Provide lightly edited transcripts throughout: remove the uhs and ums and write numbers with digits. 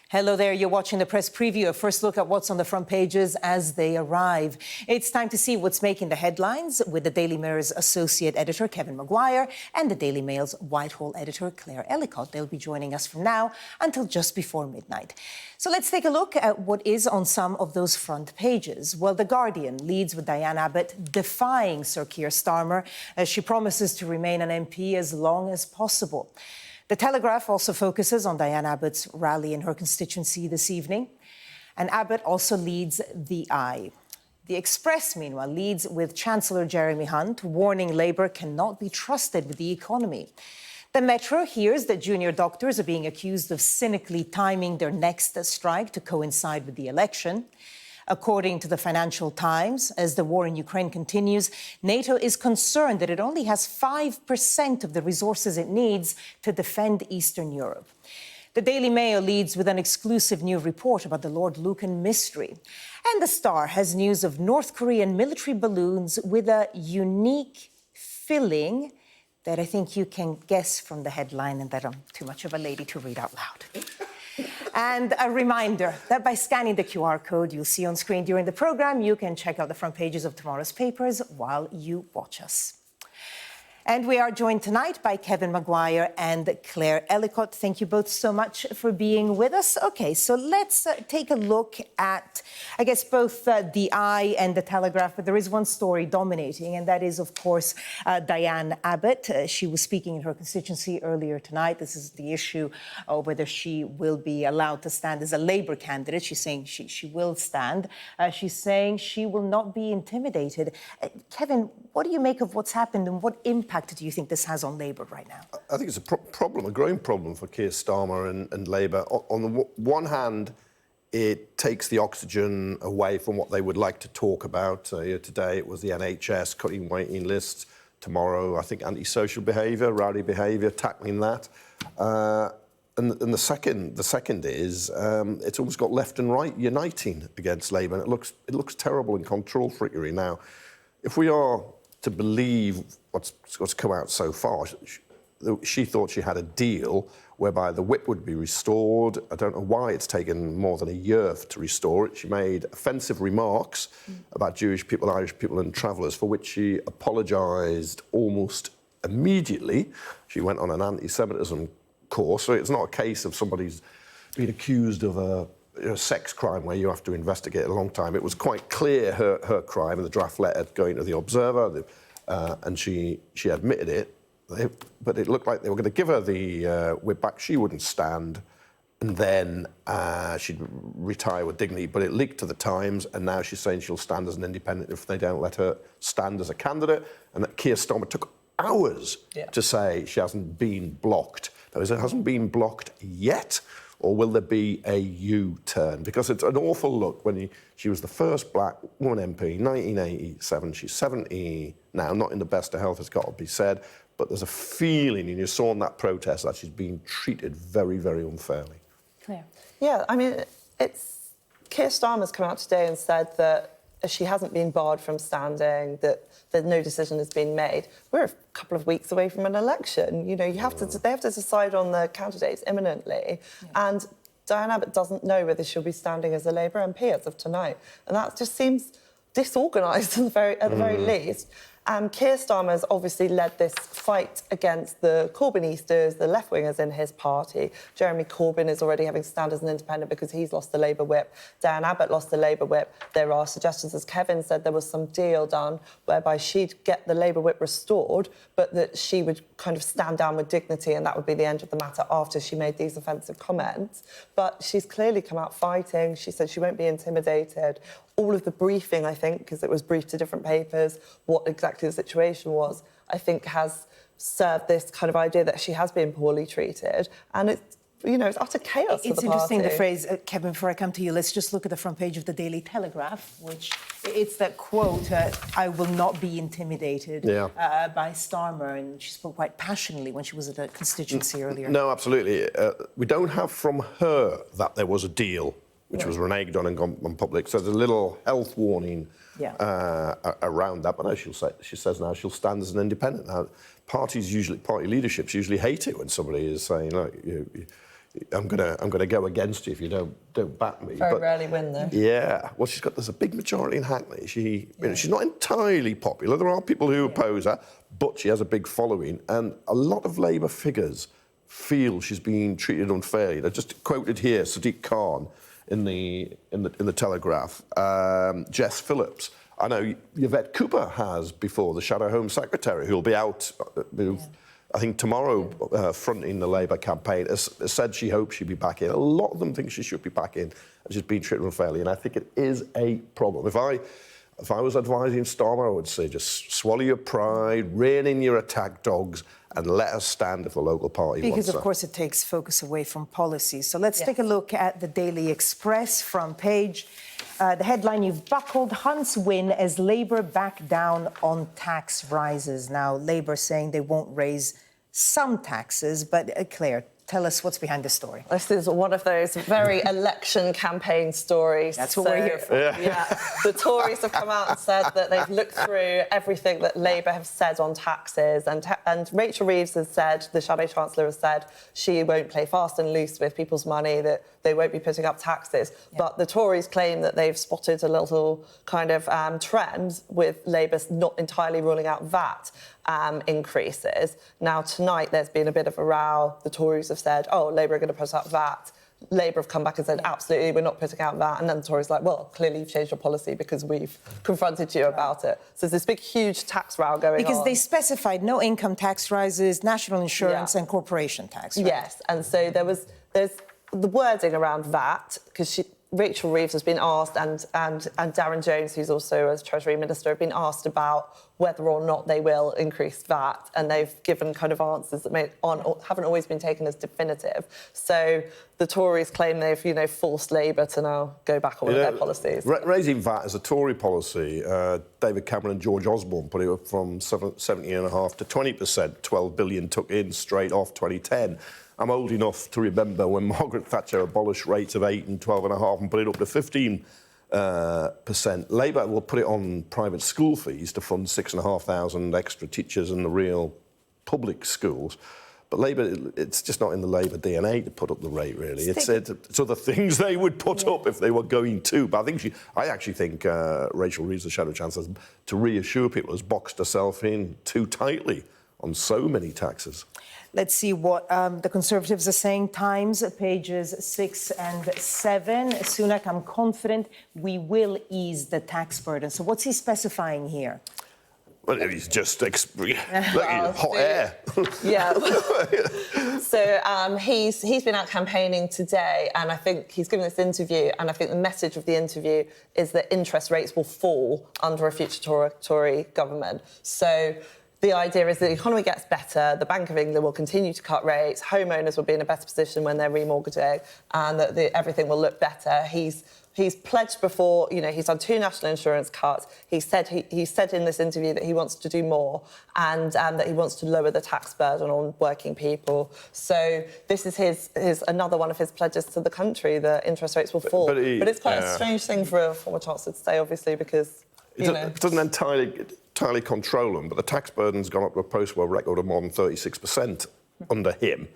Hello there, you're watching the press preview, a first look at what's on the front pages as they arrive. It's time to see what's making the headlines with the Daily Mirror's associate editor, Kevin Maguire, and the Daily Mail's Whitehall editor, Claire Ellicott. They'll be joining us from now until just before midnight. So let's take a look at what is on some of those front pages. Well, The Guardian leads with Diane Abbott defying Sir Keir Starmer as she promises to remain an MP as long as possible. The Telegraph also focuses on Diane Abbott's rally in her constituency this evening. And Abbott also leads The Eye. The Express, meanwhile, leads with Chancellor Jeremy Hunt warning Labour cannot be trusted with the economy. The Metro hears that junior doctors are being accused of cynically timing their next strike to coincide with the election. According to the Financial Times, as the war in Ukraine continues, NATO is concerned that it only has 5% of the resources it needs to defend Eastern Europe. The Daily Mail leads with an exclusive new report about the Lord Lucan mystery. And The Star has news of North Korean military balloons with a unique filling that I think you can guess from the headline and that I'm too much of a lady to read out loud. And a reminder that by scanning the QR code you'll see on screen during the programme, you can check out the front pages of tomorrow's papers while you watch us. And we are joined tonight by Kevin Maguire and Claire Ellicott. Thank you both so much for being with us. OK, so let's take a look at, I guess, both The Eye and The Telegraph. But there is one story dominating, and that is, of course, Diane Abbott. She was speaking in her constituency earlier tonight. This is the issue of whether she will be allowed to stand as a Labour candidate. She's saying she will stand. She's saying she will not be intimidated. Kevin, what do you make of what's happened and what impact do you think this has on Labour right now? I think it's a growing problem for Keir Starmer and Labour. On the one hand, it takes the oxygen away from what they would like to talk about. Today it was the NHS cutting waiting lists. Tomorrow, I think, antisocial behaviour, rowdy behaviour, tackling that. And the second is it's almost got left and right uniting against Labour. And it looks terrible in control freakery now. If we are to believe what's come out so far, she thought she had a deal whereby the whip would be restored. I don't know why it's taken more than a year to restore it. She made offensive remarks about Jewish people, Irish people and travellers, for which she apologised almost immediately. She went on an anti-Semitism course, so it's not a case of somebody's being accused of a sex crime where you have to investigate a long time. It was quite clear her crime in the draft letter going to the Observer, and she admitted it. But it looked like they were going to give her the whip back. She wouldn't stand, and then she'd retire with dignity. But it leaked to the Times, and now she's saying she'll stand as an independent if they don't let her stand as a candidate. And that Keir Starmer took hours to say she hasn't been blocked. Now, it hasn't been blocked yet. Or will there be a U-turn? Because it's an awful look when she was the first black woman MP, 1987. She's 70 now, not in the best of health, it's got to be said. But there's a feeling, and you saw in that protest, that she's being treated very, very unfairly. Claire? Yeah, I mean, Keir Starmer's come out today and said that she hasn't been barred from standing, that no decision has been made. We're a couple of weeks away from an election. They have to decide on the candidates imminently. Yeah. And Diane Abbott doesn't know whether she'll be standing as a Labour MP as of tonight. And that just seems disorganised at the very least. Keir Starmer's obviously led this fight against the Corbynistas, the left-wingers in his party. Jeremy Corbyn is already having to stand as an independent because he's lost the Labour whip. Diane Abbott lost the Labour whip. There are suggestions, as Kevin said, there was some deal done whereby she'd get the Labour whip restored, but that she would kind of stand down with dignity and that would be the end of the matter after she made these offensive comments. But she's clearly come out fighting. She said she won't be intimidated. All of the briefing, I think, because it was briefed to different papers, what exactly the situation was, I think has served this kind of idea that she has been poorly treated. And it's utter chaos for the party. It's interesting, the phrase, Kevin, before I come to you, let's just look at the front page of the Daily Telegraph, which it's that quote, I will not be intimidated, by Starmer. And she spoke quite passionately when she was at a constituency earlier. No, absolutely. We don't have from her that there was a deal, which was reneged on and gone public. So there's a little health warning around that. But no, she says now she'll stand as an independent. Now, party leaderships usually hate it when somebody is saying, look, I'm gonna go against you if you don't back me. Very rarely win, though. Yeah. Well, there's a big majority in Hackney. You know, she's not entirely popular. There are people who oppose her, but she has a big following, and a lot of Labour figures feel she's being treated unfairly. They're just quoted here, Sadiq Khan in the Telegraph, Jess Phillips. I know Yvette Cooper has before, the Shadow Home Secretary, who'll be out, I think tomorrow, fronting the Labour campaign, has said she hopes she'll be back in. A lot of them think she should be back in, and she's been treated unfairly, and I think it is a problem. If I was advising Starmer, I would say just swallow your pride, rein in your attack dogs, and let us stand if the local party wants Because, of course, it takes focus away from policy. So let's take a look at the Daily Express front page. The headline, "You've buckled, Hunt's win as Labour back down on tax rises." Now, Labour saying they won't raise some taxes, but Claire, tell us what's behind the story. This is one of those very election campaign stories. That's what we're here for. Yeah. The Tories have come out and said that they've looked through everything that Labour have said on taxes, and Rachel Reeves has said, the Shadow Chancellor has said, she won't play fast and loose with people's money, that they won't be putting up taxes. But the Tories claim that they've spotted a little kind of trend with Labour not entirely ruling out VAT increases. Now, tonight, there's been a bit of a row. The Tories have said, oh, Labour are going to put up VAT. Labour have come back and said, absolutely, we're not putting out VAT. And then the Tories are like, well, clearly you've changed your policy because we've confronted you about it. So there's this big, huge tax row going on. Because they specified no income tax rises, national insurance and corporation tax, right? Yes, and so there's the wording around VAT, because Rachel Reeves has been asked, and Darren Jones, who's also as Treasury Minister, have been asked about whether or not they will increase VAT, and they've given kind of answers that haven't always been taken as definitive. So the Tories claim they've, forced Labour to now go back on their policies. Raising VAT is a Tory policy. David Cameron and George Osborne put it up from 17.5% to 20%. 12 billion took in straight off 2010. I'm old enough to remember when Margaret Thatcher abolished rates of 8 and 12.5 and put it up to 15%. Labour will put it on private school fees to fund 6,500 extra teachers in the real public schools. But Labour, it's just not in the Labour DNA to put up the rate, really. It's other things they would put up if they were going to. But I actually think Rachel Reeves, the Shadow Chancellor, to reassure people, has boxed herself in too tightly on so many taxes. Let's see what the Conservatives are saying. Times, pages 6 and 7. Sunak, I'm confident we will ease the tax burden. So what's he specifying here? Well, he's just hot air. Yeah. So he's been out campaigning today, and I think he's given this interview, and I think the message of the interview is that interest rates will fall under a future Tory government. So the idea is that the economy gets better, the Bank of England will continue to cut rates, homeowners will be in a better position when they're remortgaging, and that everything will look better. He's pledged before, he's done 2 national insurance cuts. He said in this interview that he wants to do more, and that he wants to lower the tax burden on working people. So this is his another one of his pledges to the country, that interest rates will fall. But it's quite a strange thing for a former Chancellor to say, obviously, because it doesn't entirely control them, but the tax burden's gone up to a post-war record of more than 36% under him.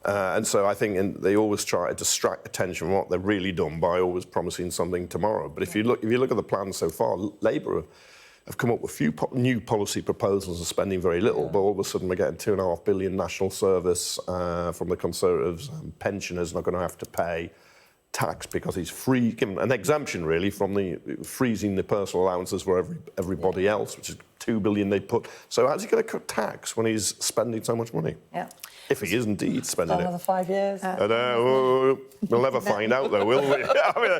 And so I think they always try to distract attention from what they've really done by always promising something tomorrow. But if you look at the plan so far, Labour have come up with a few new policy proposals and spending very little, but all of a sudden we're getting $2.5 billion national service from the Conservatives. Pensioners not going to have to pay tax because he's given an exemption really from freezing the personal allowances for everybody else, which is $2 billion they put. So how's he going to cut tax when he's spending so much money? Yeah. If he is indeed spending another 5 years. I know. We'll never find out, though, will we? I mean,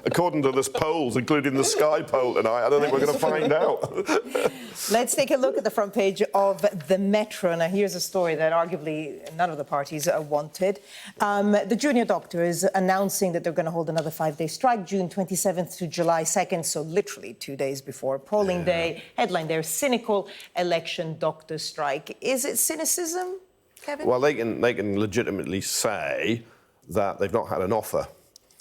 according to this polls, including the Sky poll tonight, I don't think we're going to find out. Let's take a look at the front page of the Metro. Now, here's a story that arguably none of the parties wanted. The junior doctors announcing that they're going to hold another 5-day strike, June 27th to July 2nd, so literally 2 days before polling day. Headline there, cynical election doctor strike. Is it cynicism, Kevin? Well, they can legitimately say that they've not had an offer,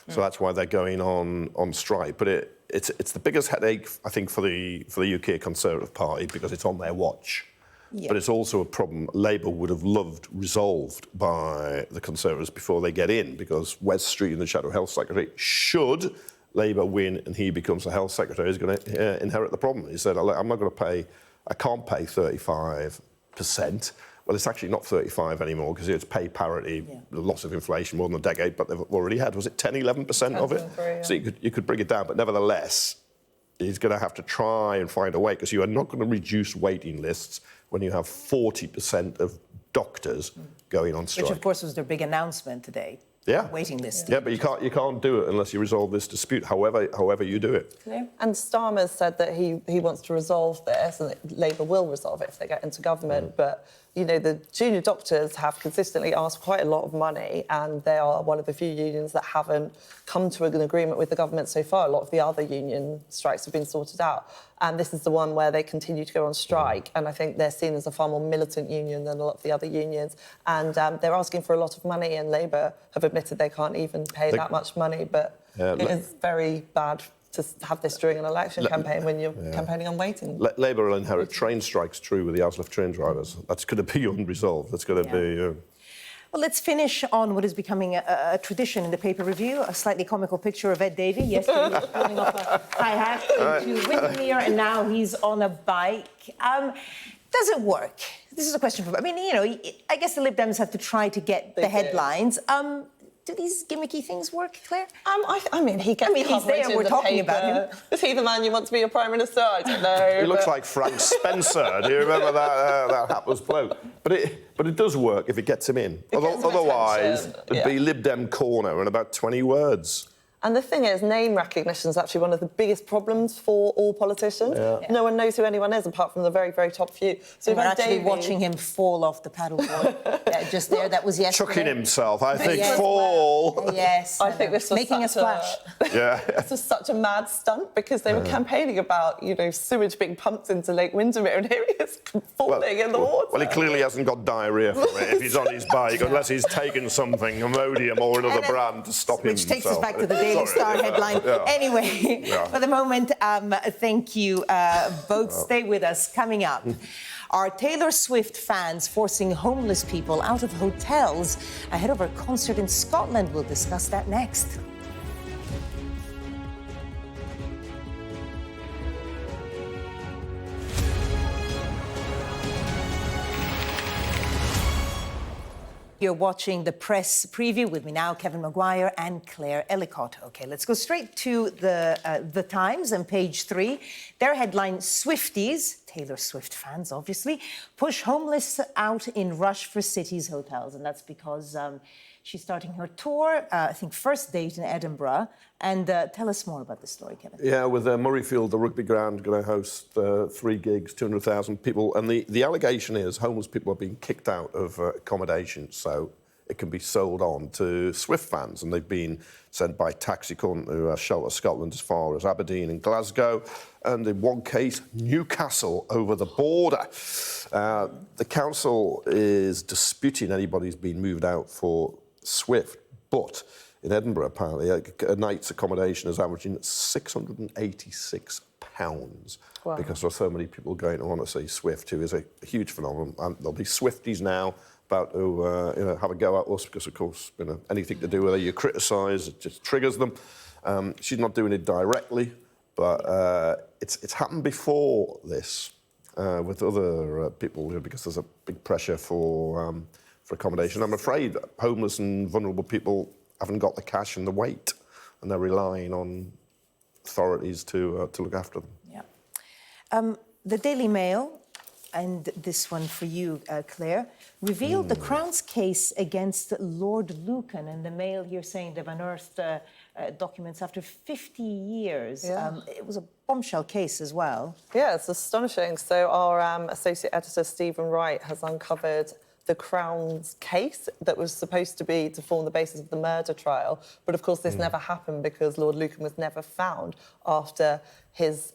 so that's why they're going on strike. But it's the biggest headache, I think, for the UK Conservative Party because it's on their watch. but it's also a problem Labour would have loved resolved by the Conservatives before they get in, because Wes Street and the Shadow Health Secretary, should Labour win and he becomes the Health Secretary, is going to inherit the problem. He said, I'm not going to pay, I can't pay 35%. Well, it's actually not 35 anymore because it's pay parity, the loss of inflation more than a decade, but they've already had, was it 10, 11% of it? Yeah. So you could bring it down, but nevertheless, he's going to have to try and find a way, because you are not going to reduce waiting lists when you have 40% of doctors going on strike. Which, of course, was their big announcement today. Yeah. Waiting list. Yeah, but you can't do it unless you resolve this dispute, however you do it. And Starmer's said that he wants to resolve this, and that Labour will resolve it if they get into government. But, you know, the junior doctors have consistently asked quite a lot of money, and they are one of the few unions that haven't come to an agreement with the government so far. A lot of the other union strikes have been sorted out. And this is the one where they continue to go on strike. And I think they're seen as a far more militant union than a lot of the other unions. And they're asking for a lot of money, and Labour have admitted they can't even pay that much money. But it is very bad to have this during an election campaign when you're campaigning on waiting. Labour will inherit train strikes, true, with the ASLEF train drivers. That's going to be unresolved. That's going to be... Well, let's finish on what is becoming a tradition in the paper review, a slightly comical picture of Ed Davey. Yesterday he was pulling off a high hat into Windermere, and now he's on a bike. Does it work? This is a question for... I mean, you know, I guess the Lib Dems have to try to get the headlines. Do these gimmicky things work, Claire? I mean, he gets he's there and we're talking about him. Is he the man you want to be your Prime Minister? I don't know. He looks like Frank Spencer. Do you remember that hapless bloke? But it does work if it gets him in. Otherwise, it'd be Lib Dem corner in about 20 words. And the thing is, name recognition is actually one of the biggest problems for all politicians. No one knows who anyone is apart from the very, very top few. So we're actually watching him fall off the paddleboard just there. That was yesterday. Chucking himself, I think, fall. Yes. I think this was making a splash. This was such a mad stunt because they were campaigning about, you know, sewage being pumped into Lake Windermere, and here he is falling in the water. Well, he clearly hasn't got diarrhea from it if he's on his bike, unless he's taken something, Imodium or another brand, to stop him. Which takes us back to the Daily Star headline. Anyway, for the moment, thank you both. Stay with us. Coming up, are Taylor Swift fans forcing homeless people out of hotels ahead of her concert in Scotland? We'll discuss that next. You're watching the press preview with me now, Kevin Maguire and Claire Ellicott. OK, let's go straight to the Times and page 3. Their headline, Swifties, Taylor Swift fans, obviously, push homeless out in rush for cities' hotels. And that's because she's starting her tour, I think first date in Edinburgh. And tell us more about this story, Kevin. Yeah, with Murrayfield, the rugby ground, going to host 3 gigs, 200,000 people. And the allegation is homeless people are being kicked out of accommodation so it can be sold on to Swift fans. And they've been sent by Taxicon to Shelter Scotland as far as Aberdeen and Glasgow. And in one case, Newcastle over the border. The council is disputing anybody's been moved out for Swift, but in Edinburgh, apparently, a night's accommodation is averaging £686 because there are so many people going to want to see Swift, who is a huge phenomenon. And there'll be Swifties now about to have a go at us because, of course, anything to do with her you criticise, it just triggers them. She's not doing it directly, but it's happened before this with other people because there's a big pressure for accommodation. I'm afraid homeless and vulnerable people haven't got the cash and the weight, and they're relying on authorities to look after them. Yeah. The Daily Mail, and this one for you, Claire, revealed the Crown's case against Lord Lucan. And the Mail here saying they've unearthed documents after 50 years. It was a bombshell case as well. Yeah, it's astonishing. So our associate editor, Stephen Wright, has uncovered the Crown's case that was supposed to form the basis of the murder trial. But of course, this never happened because Lord Lucan was never found after his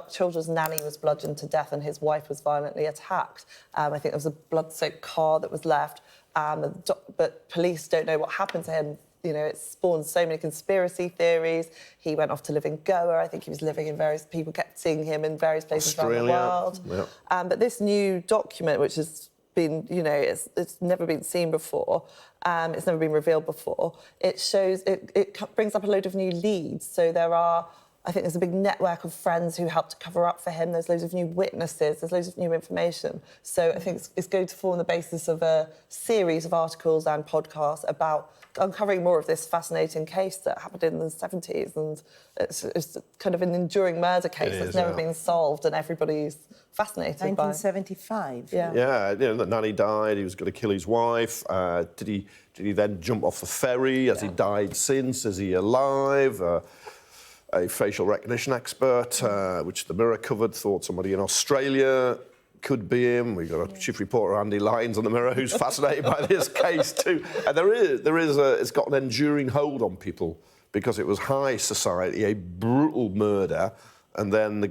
children's nanny was bludgeoned to death and his wife was violently attacked. I think there was a blood-soaked car that was left, but police don't know what happened to him. you know, it's spawned so many conspiracy theories. He went off to live in Goa. I think he was living in various... People kept seeing him in various places around the world. Yeah. But this new document, which has been, you know, it's never been seen before, it's never been revealed before, it shows... It brings up a load of new leads. So there are... I think there's a big network of friends who helped to cover up for him. There's loads of new witnesses. There's loads of new information. So I think it's going to form the basis of a series of articles and podcasts about uncovering more of this fascinating case that happened in the 70s. And it's kind of an enduring murder case that's never been solved, and everybody's fascinated 1975. Yeah. Yeah, you know, the nanny died, he was going to kill his wife. Did he then jump off the ferry? Has he died since? Is he alive? A facial recognition expert, which the Mirror covered, thought somebody in Australia could be him. We've got a chief reporter, Andy Lyons, on the Mirror, who's fascinated by this case too. And it's got an enduring hold on people because it was high society, a brutal murder, and then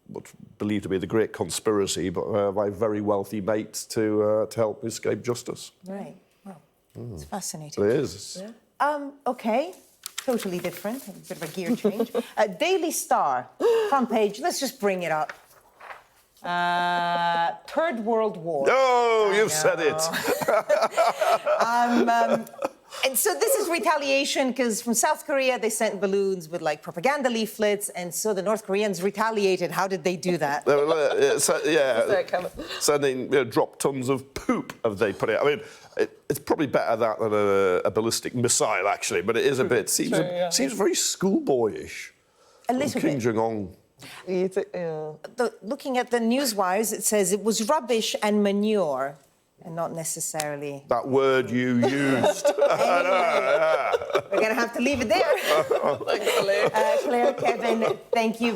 what's believed to be the great conspiracy, but by very wealthy mates to help escape justice. Right. Wow. It's fascinating. It is. Yeah. OK. Totally different, a bit of a gear change. Daily Star, front page, let's just bring it up. Third World War. Oh, you've said it. And so this is retaliation because from South Korea, they sent balloons with like propaganda leaflets, and so the North Koreans retaliated. How did they do that? Sending drop tons of poop, as they put it. I mean, it's probably better that than a ballistic missile, actually, but it is a bit, seems very schoolboyish. A little Kim bit. Jong-un. Looking at the newswires, it says it was rubbish and manure, and not necessarily... That word you used. Anyway, we're going to have to leave it there. Claire, Kevin, thank you.